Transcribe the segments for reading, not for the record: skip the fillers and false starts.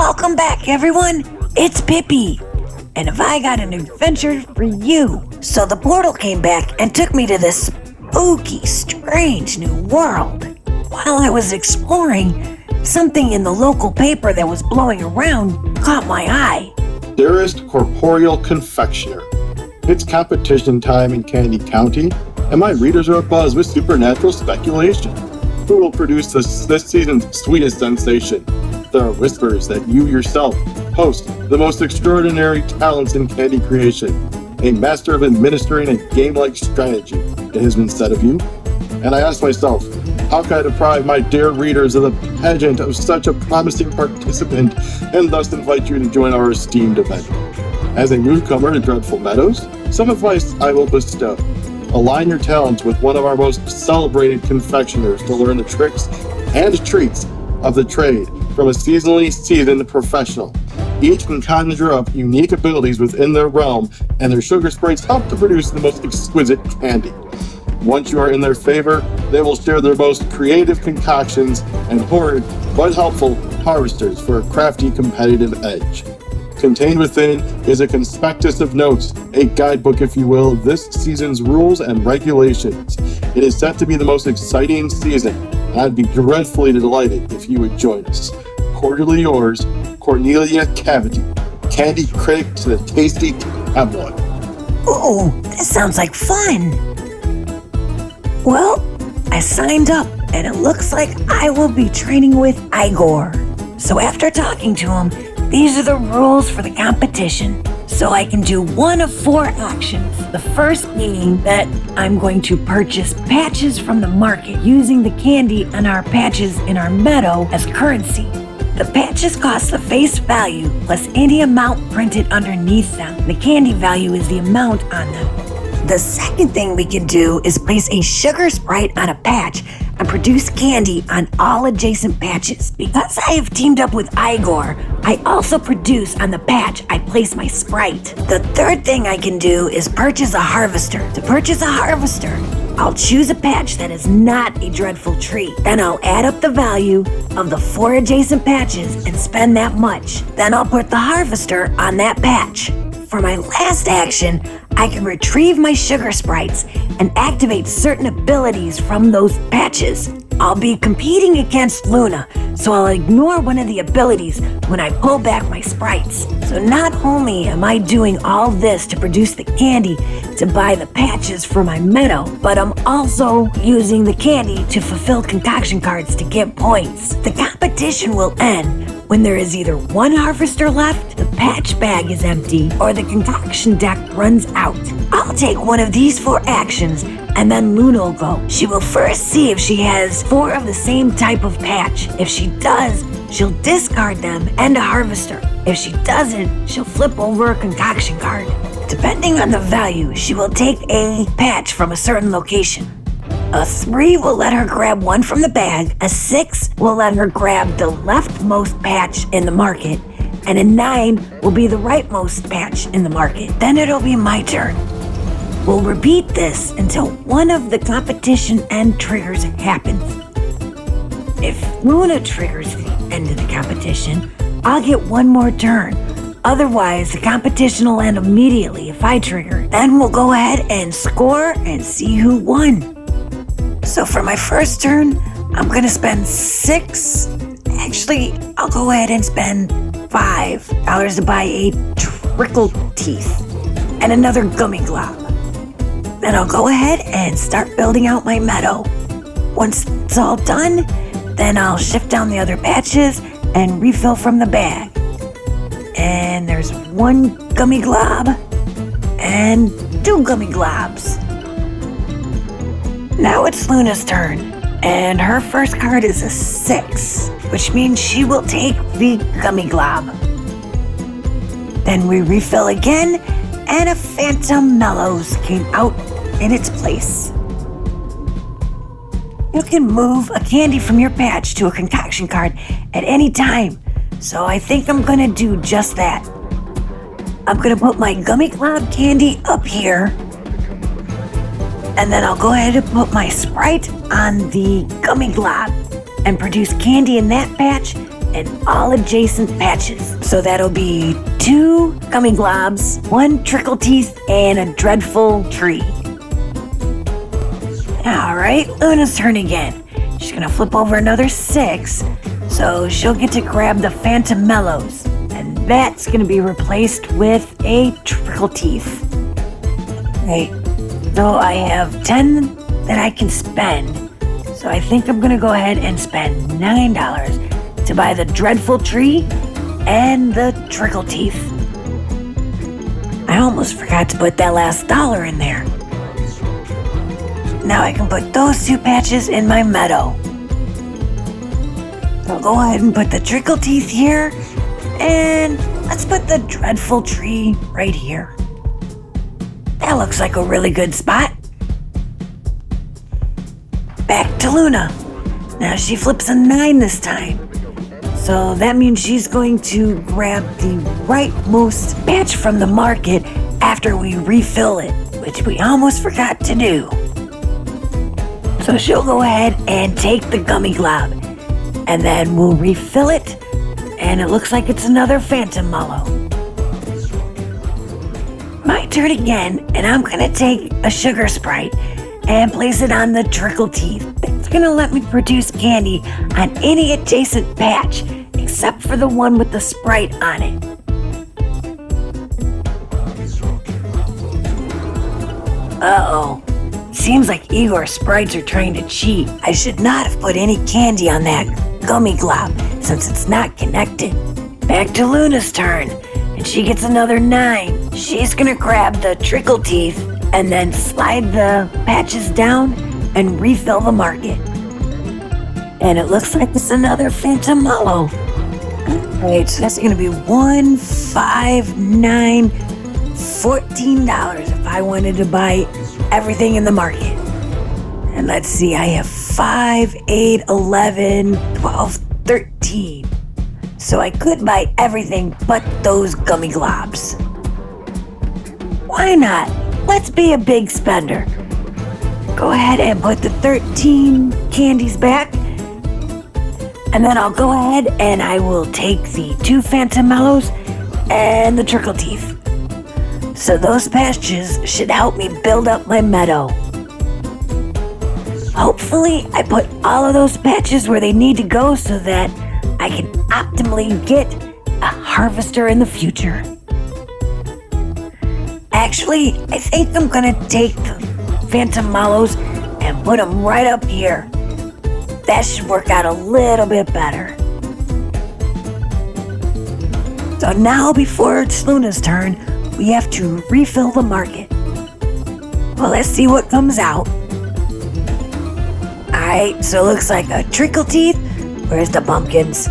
Welcome back, everyone. It's Pippy, and have I got an adventure for you. So the portal came back and took me to this spooky, strange new world. While I was exploring, something in the local paper that was blowing around caught my eye. Dearest corporeal confectioner, it's competition time in Candy County, and my readers are abuzz with supernatural speculation. Who will produce this season's sweetest sensation? There are whispers that you yourself host the most extraordinary talents in candy creation, a master of administering a game-like strategy, it has been said of you. And I ask myself, how can I deprive my dear readers of the pageant of such a promising participant and thus invite you to join our esteemed event? As a newcomer to Dreadful Meadows, some advice I will bestow. Align your talents with one of our most celebrated confectioners to learn the tricks and treats of the trade from a seasonally seasoned professional. Each can conjure up unique abilities within their realm, and their sugar sprites help to produce the most exquisite candy. Once you are in their favor, they will share their most creative concoctions and horrid but helpful harvesters for a crafty competitive edge. Contained within is a conspectus of notes, a guidebook, if you will, of this season's rules and regulations. It is set to be the most exciting season, and I'd be dreadfully delighted if you would join us. Cordially yours, Cornelia Cavity, candy critic to the tasty tabloid. Ooh, this sounds like fun. Well, I signed up, and it looks like I will be training with Igor. So after talking to him, these are the rules for the competition. So I can do one of 4 actions. The first being that I'm going to purchase patches from the market using the candy on our patches in our meadow as currency. The patches cost the face value plus any amount printed underneath them. The candy value is the amount on them. The second thing we can do is place a sugar sprite on a patch and produce candy on all adjacent patches. Because I have teamed up with Igor, I also produce on the patch I place my sprite. The third thing I can do is purchase a harvester. To purchase a harvester, I'll choose a patch that is not a dreadful tree. Then I'll add up the value of the 4 adjacent patches and spend that much. Then I'll put the harvester on that patch. For my last action, I can retrieve my sugar sprites and activate certain abilities from those patches. I'll be competing against Luna, so I'll ignore one of the abilities when I pull back my sprites. So not only am I doing all this to produce the candy to buy the patches for my meadow, but I'm also using the candy to fulfill concoction cards to get points. The competition will end when there is either 1 harvester left, the patch bag is empty, or the concoction deck runs out. I'll take one of these 4 actions, and then Luna will go. She will first see if she has 4 of the same type of patch. If she does, she'll discard them and a harvester. If she doesn't, she'll flip over a concoction card. Depending on the value, she will take a patch from a certain location. A 3 will let her grab 1 from the bag, a 6 will let her grab the leftmost patch in the market, and a 9 will be the rightmost patch in the market. Then it'll be my turn. We'll repeat this until one of the competition end triggers happens. If Luna triggers the end of the competition, I'll get 1 more turn. Otherwise, the competition will end immediately if I trigger. Then we'll go ahead and score and see who won. So for my first turn, I'm gonna spend 6. Actually, I'll go ahead and spend $5 to buy a trickle teeth and another gummy glob. Then I'll go ahead and start building out my meadow. Once it's all done, then I'll shift down the other patches and refill from the bag. And there's 1 gummy glob and 2 gummy globs. Now it's Luna's turn, and her first card is a 6, which means she will take the gummy glob. Then we refill again, and a Phantom Mellows came out in its place. You can move a candy from your patch to a concoction card at any time, so I think I'm gonna do just that. I'm gonna put my gummy glob candy up here, and then I'll go ahead and put my sprite on the gummy glob and produce candy in that patch and all adjacent patches. So that'll be 2 gummy globs, 1 trickle teeth, and a dreadful tree. All right, Luna's turn again. She's gonna flip over another 6, so she'll get to grab the Phantom Mellows, and that's gonna be replaced with a trickle teeth. Right, so I have 10 that I can spend, so I think I'm gonna go ahead and spend $9 to buy the dreadful tree and the trickle teeth. I almost forgot to put that last dollar in there. Now I can put those 2 patches in my meadow. So go ahead and put the trickle teeth here, and let's put the dreadful tree right here. That looks like a really good spot. Back to Luna. Now she flips a 9 this time. So that means she's going to grab the rightmost patch from the market after we refill it, which we almost forgot to do. So she'll go ahead and take the gummy glob, and then we'll refill it, and it looks like it's another Phantom Mallow. My turn again, and I'm gonna take a sugar sprite and place it on the trickle teeth. It's gonna let me produce candy on any adjacent patch, except for the one with the sprite on it. Uh-oh. Seems like Igor's sprites are trying to cheat. I should not have put any candy on that gummy glob since it's not connected. Back to Luna's turn, and she gets another 9. She's gonna grab the trickle teeth and then slide the patches down and refill the market. And it looks like it's another Phantom Mallow. Alright, so that's gonna be $1, $5, $9, $14 if I wanted to buy everything in the market. And let's see, I have 5, 8, 11, 12, 13. So I could buy everything but those gummy globs. Why not? Let's be a big spender. Go ahead and put the 13 candies back. And then I'll go ahead and I will take the 2 Phantom Mellows and the trickle teeth. So those patches should help me build up my meadow. Hopefully I put all of those patches where they need to go so that I can optimally get a harvester in the future. Actually, I think I'm gonna take the Phantom Mallows and put them right up here. That should work out a little bit better. So now before it's Luna's turn, we have to refill the market. Well, let's see what comes out. Alright, so it looks like a trickle teeth. Where's the pumpkins?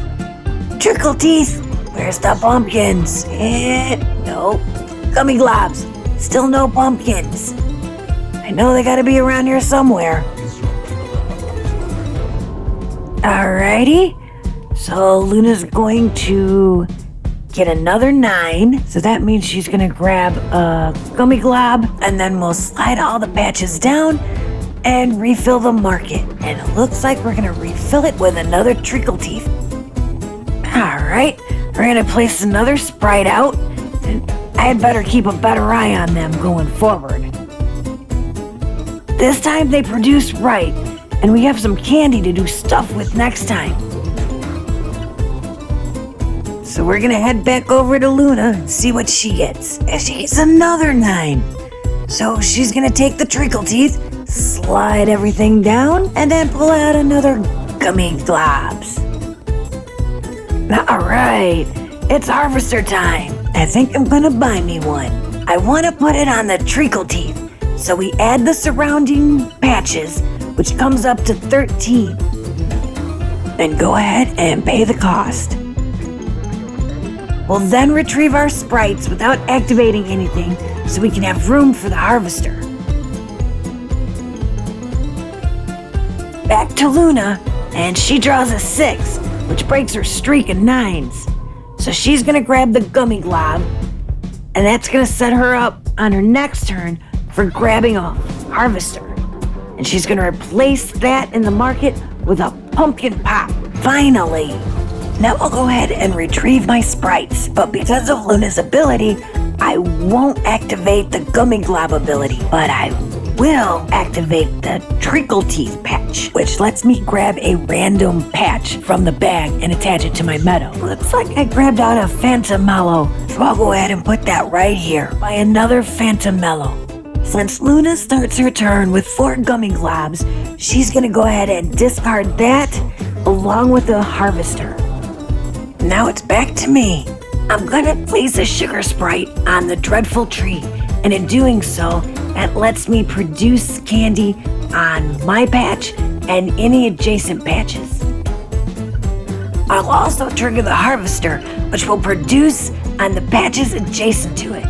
Trickle teeth. Where's the pumpkins? No. Gummy globs. Still no pumpkins. I know they gotta be around here somewhere. Alrighty. So Luna's going to get another 9. So that means she's gonna grab a gummy glob, and then we'll slide all the patches down and refill the market. And it looks like we're gonna refill it with another trickle teeth. Alright, we're gonna place another sprite out, and I had better keep a better eye on them going forward. This time they produce right, and we have some candy to do stuff with next time. So we're gonna head back over to Luna and see what she gets. And she gets another 9. So she's gonna take the trickle teeth, slide everything down, and then pull out another gummy globs. Alright, it's harvester time. I think I'm gonna buy me one. I wanna put it on the trickle teeth. So we add the surrounding patches, which comes up to 13. Then go ahead and pay the cost. We'll then retrieve our sprites without activating anything so we can have room for the harvester. Back to Luna, and she draws a 6, which breaks her streak of 9s. So she's gonna grab the gummy glob, and that's gonna set her up on her next turn for grabbing a harvester. And she's gonna replace that in the market with a pumpkin pop. Finally! Now I'll go ahead and retrieve my sprites, but because of Luna's ability, I won't activate the Gummy Glob ability, but I will activate the Treacle Teeth patch, which lets me grab a random patch from the bag and attach it to my Meadow. Looks like I grabbed out a Phantom Mellow, so I'll go ahead and put that right here. Buy another Phantom Mellow. Since Luna starts her turn with 4 Gummy Globs, she's gonna go ahead and discard that along with the Harvester. Now it's back to me. I'm gonna place a sugar sprite on the dreadful tree, and in doing so, that lets me produce candy on my patch and any adjacent patches. I'll also trigger the harvester, which will produce on the patches adjacent to it.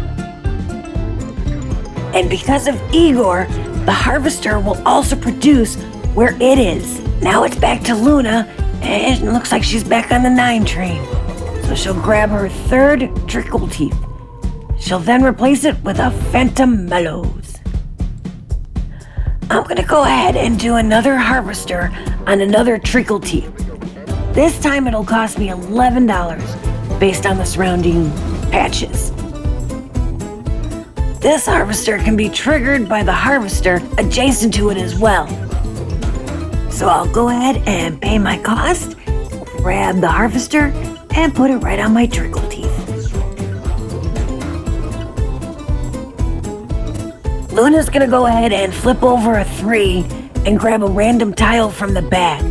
And because of Igor, the harvester will also produce where it is. Now it's back to Luna, and it looks like she's back on the 9 train. So she'll grab her 3rd Treacle Teeth. She'll then replace it with a Phantom Mellows. I'm gonna go ahead and do another harvester on another Treacle Teeth. This time it'll cost me $11 based on the surrounding patches. This harvester can be triggered by the harvester adjacent to it as well. So I'll go ahead and pay my cost, grab the harvester, and put it right on my Treacle Teeth. Luna's gonna go ahead and flip over a 3 and grab a random tile from the bag.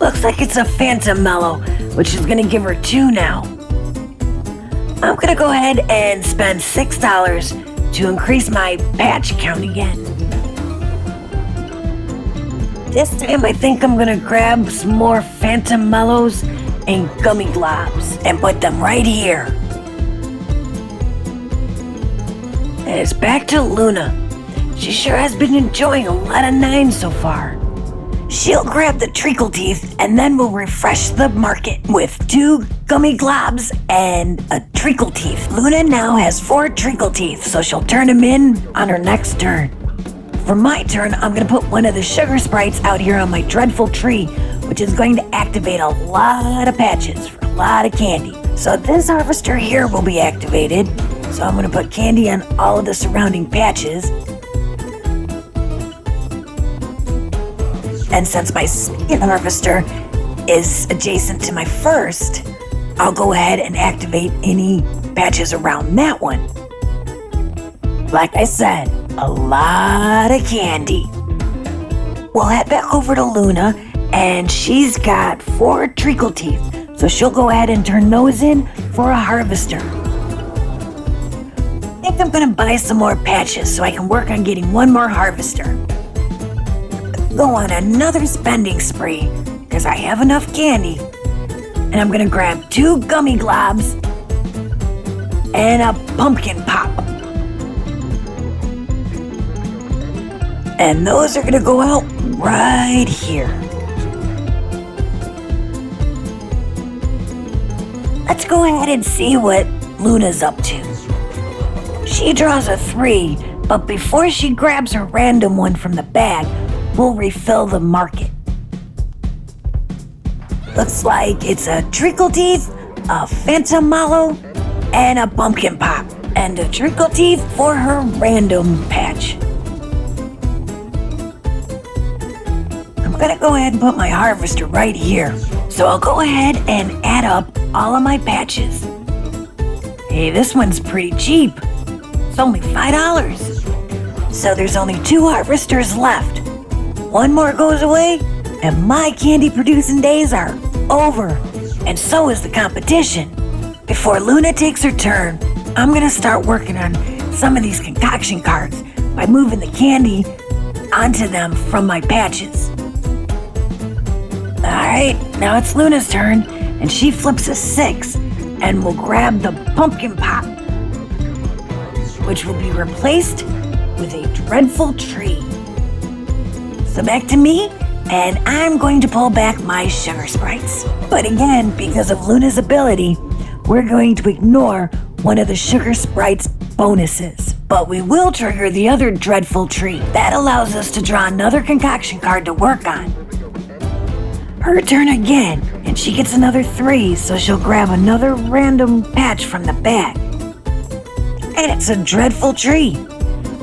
Looks like it's a Phantom Mellow, which is gonna give her 2 now. I'm gonna go ahead and spend $6 to increase my patch count again. This time I think I'm gonna grab some more Phantom Mellows and Gummy Globs and put them right here. And it's back to Luna. She sure has been enjoying a lot of 9s so far. She'll grab the Treacle Teeth and then we'll refresh the market with 2 Gummy Globs and a Treacle Teeth. Luna now has 4 Treacle Teeth, so she'll turn them in on her next turn. For my turn, I'm gonna put one of the sugar sprites out here on my dreadful tree, which is going to activate a lot of patches for a lot of candy. So this harvester here will be activated. So I'm gonna put candy on all of the surrounding patches. And since my second harvester is adjacent to my first, I'll go ahead and activate any patches around that one. Like I said, a lot of candy. We'll head back over to Luna, and she's got 4 Treacle Teeth, so she'll go ahead and turn those in for a harvester. I think I'm gonna buy some more patches so I can work on getting 1 more harvester. Go on another spending spree, because I have enough candy. And I'm gonna grab 2 Gummy Globs and a Pumpkin Pop. And those are gonna go out right here. Let's go ahead and see what Luna's up to. She draws a 3, but before she grabs her random one from the bag, we'll refill the market. Looks like it's a Treacle Teeth, a Phantom Mellow, and a Pumpkin Pop, and a Treacle Teeth for her random patch. I'm gonna go ahead and put my harvester right here. So I'll go ahead and add up all of my patches. Hey, this one's pretty cheap. It's only $5. So there's only 2 harvesters left. 1 more goes away, and my candy producing days are over. And so is the competition. Before Luna takes her turn, I'm gonna start working on some of these concoction cards by moving the candy onto them from my patches. Alright, now it's Luna's turn, and she flips a 6, and we'll grab the Pumpkin Pop, which will be replaced with a dreadful tree. So back to me, and I'm going to pull back my sugar sprites. But again, because of Luna's ability, we're going to ignore one of the sugar sprites bonuses. But we will trigger the other dreadful tree. That allows us to draw another concoction card to work on. Her turn again, And she gets another 3, so she'll grab another random patch from the bag. And it's a dreadful tree.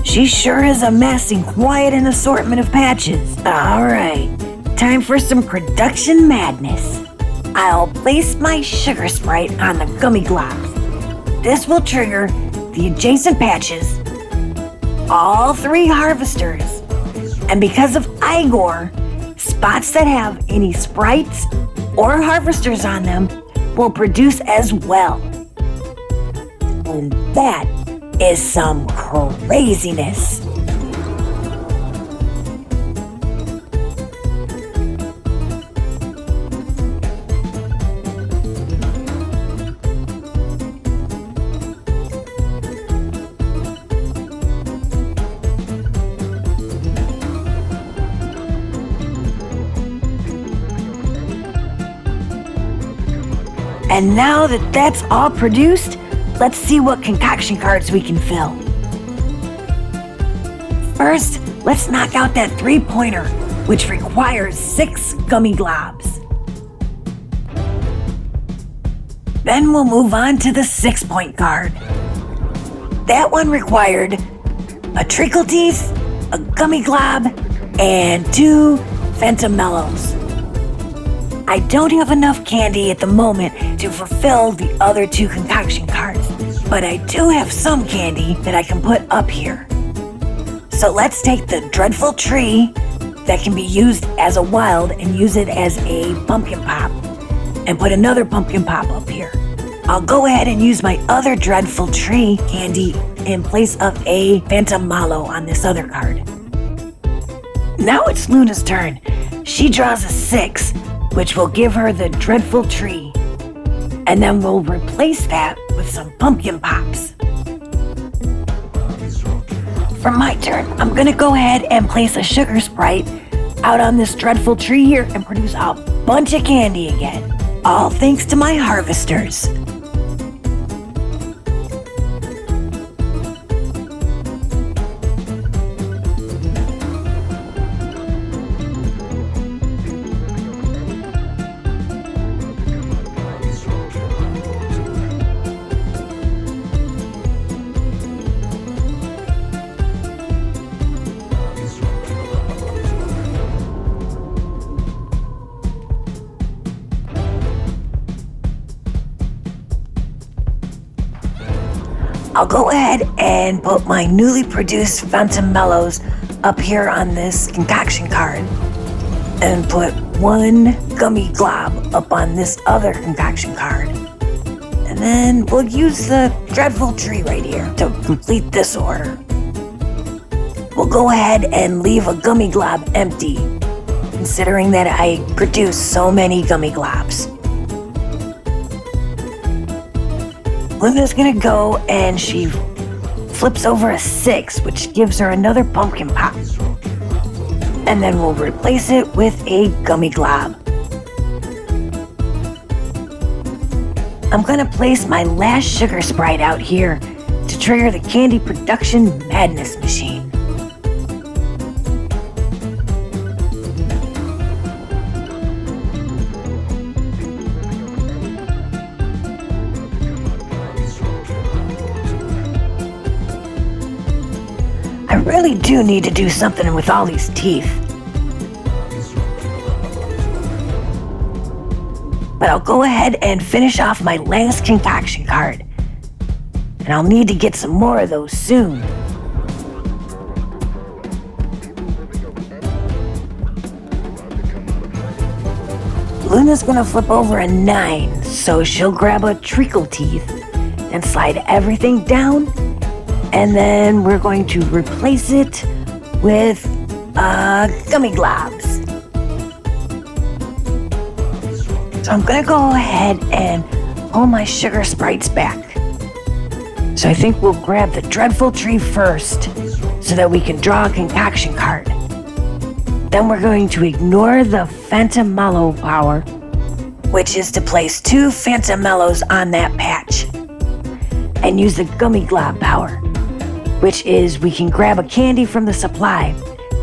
She sure is amassing quite an assortment of patches. Alright, time for some production madness. I'll place my sugar sprite on the gummy globs. This will trigger the adjacent patches, all 3 harvesters, and because of Igor, spots that have any sprites or harvesters on them will produce as well. And that is some craziness. And now that that's all produced, let's see what concoction cards we can fill. First, let's knock out that 3-pointer, which requires 6 gummy globs. Then we'll move on to the 6-point card. That one required a treacle teeth, a gummy glob, and 2 Phantom Mellows. I don't have enough candy at the moment to fulfill the other 2 concoction cards, but I do have some candy that I can put up here. So let's take the dreadful tree that can be used as a wild and use it as a pumpkin pop and put another pumpkin pop up here. I'll go ahead and use my other dreadful tree candy in place of a Phantom Mallow on this other card. Now it's Luna's turn. She draws a 6, which will give her the dreadful tree. And then we'll replace that with some pumpkin pops. For my turn, I'm gonna go ahead and place a sugar sprite out on this dreadful tree here and produce a bunch of candy again. All thanks to my harvesters. I'll go ahead and put my newly produced Phantom Mellows up here on this concoction card and put 1 gummy glob up on this other concoction card. And then we'll use the dreadful tree right here to complete this order. We'll go ahead and leave a gummy glob empty, considering that I produced so many gummy globs. Luna's gonna go and she flips over a 6, which gives her another pumpkin pop. And then we'll replace it with a gummy glob. I'm gonna place my last sugar sprite out here to trigger the candy production madness machine. I really do need to do something with all these teeth. But I'll go ahead and finish off my last concoction card. And I'll need to get some more of those soon. Luna's gonna flip over a 9, so she'll grab a treacle teeth and slide everything down. And then we're going to replace it with gummy globs. So I'm gonna go ahead and pull my sugar sprites back. So I think we'll grab the dreadful tree first so that we can draw a concoction card. Then we're going to ignore the Phantom Mallow power, which is to place 2 Phantom Mellows on that patch, and use the gummy glob power, which is we can grab a candy from the supply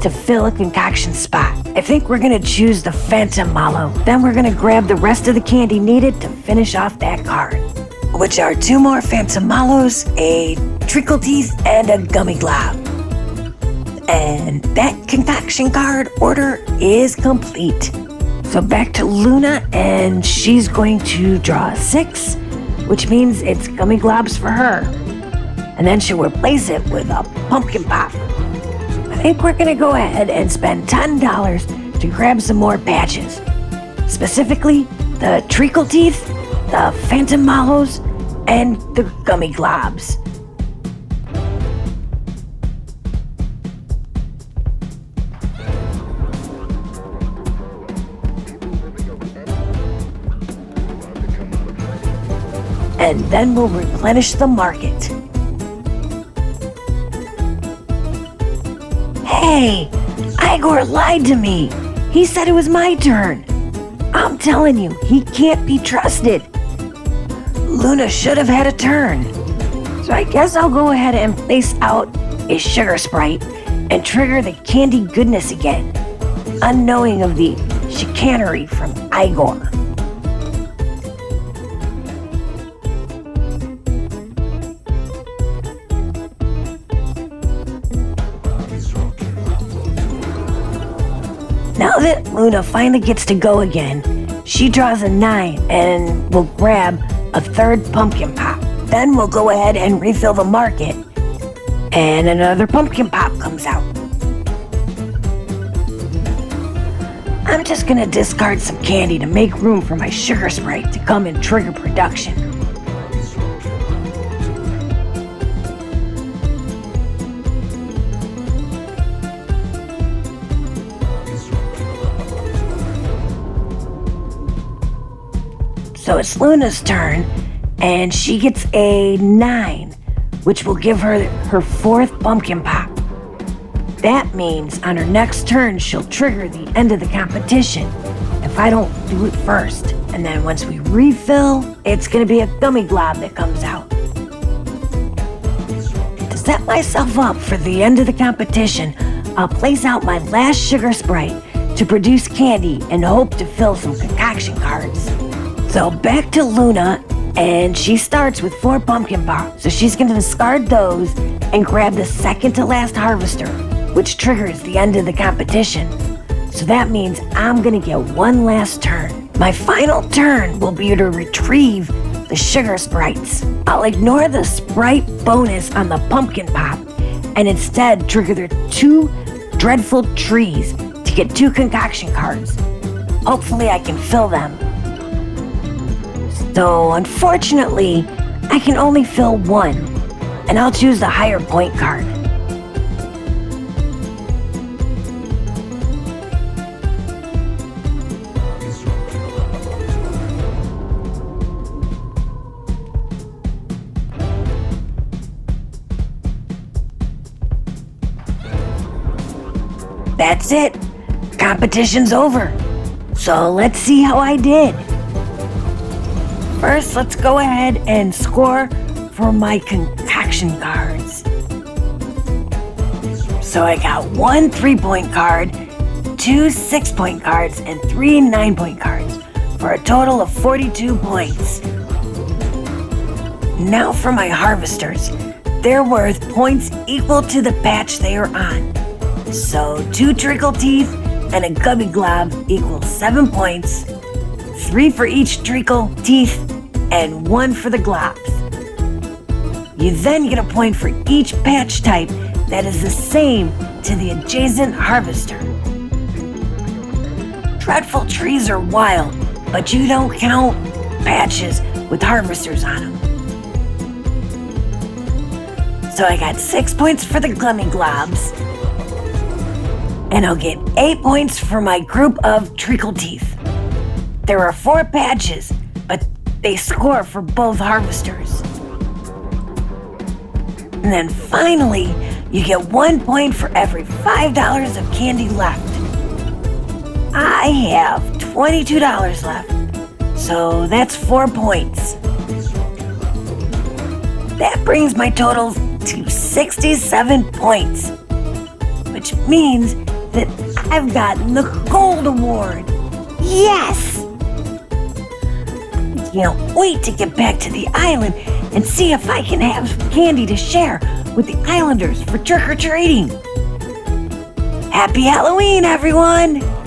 to fill a concoction spot. I think we're gonna choose the Phantom Mallow. Then we're gonna grab the rest of the candy needed to finish off that card, which are 2 more Phantom Mallows, a Treacle Teeth, and a Gummy Glob. And that concoction card order is complete. So back to Luna, and she's going to draw a 6, which means it's Gummy Globs for her. And then she'll replace it with a Pumpkin Pop. I think we're gonna go ahead and spend $10 to grab some more patches. Specifically, the Treacle Teeth, the Phantom Mallows, and the Gummy Globs. And then we'll replenish the market. Hey, Igor lied to me. He said it was my turn. I'm telling you, he can't be trusted. Luna should have had a turn. So I guess I'll go ahead and place out a Sugar Sprite and trigger the candy goodness again, unknowing of the chicanery from Igor. Now that Luna finally gets to go again, she draws a 9 and will grab a 3rd Pumpkin Pop. Then we'll go ahead and refill the market, and another Pumpkin Pop comes out. I'm just gonna discard some candy to make room for my Sugar Sprite to come and trigger production. So it's Luna's turn, and she gets a 9, which will give her her 4th Pumpkin Pop. That means on her next turn, she'll trigger the end of the competition if I don't do it first. And then once we refill, it's gonna be a Gummy Glob that comes out. To set myself up for the end of the competition, I'll place out my last Sugar Sprite to produce candy and hope to fill some concoction cards. So back to Luna, and she starts with 4 Pumpkin Pops. So she's gonna discard those and grab the second to last Harvester, which triggers the end of the competition. So that means I'm gonna get one last turn. My final turn will be to retrieve the Sugar Sprites. I'll ignore the Sprite bonus on the Pumpkin Pop and instead trigger their 2 Dreadful Trees to get 2 concoction cards. Hopefully I can fill them. So unfortunately, I can only fill 1, and I'll choose the higher point card. That's it. Competition's over. So let's see how I did. First, let's go ahead and score for my concoction cards. So I got 1 3-point card, 2 6-point cards, and 3 9-point cards for a total of 42 points. Now for my harvesters. They're worth points equal to the patch they are on. So 2 Treacle Teeth and a Gummy Glob equals 7 points, 3 for each Treacle Teeth, and 1 for the Globs. You then get a point for each patch type that is the same to the adjacent harvester. Dreadful Trees are wild, but you don't count patches with harvesters on them. So I got 6 points for the Gummy Globs, and I'll get 8 points for my group of Treacle Teeth. There are 4 patches, but they score for both harvesters. And then finally, you get 1 point for every $5 of candy left. I have $22 left, so that's 4 points. That brings my total to 67 points, which means that I've gotten the Gold Award. Yes! I can't wait to get back to the island and see if I can have some candy to share with the islanders for trick-or-treating. Happy Halloween, everyone!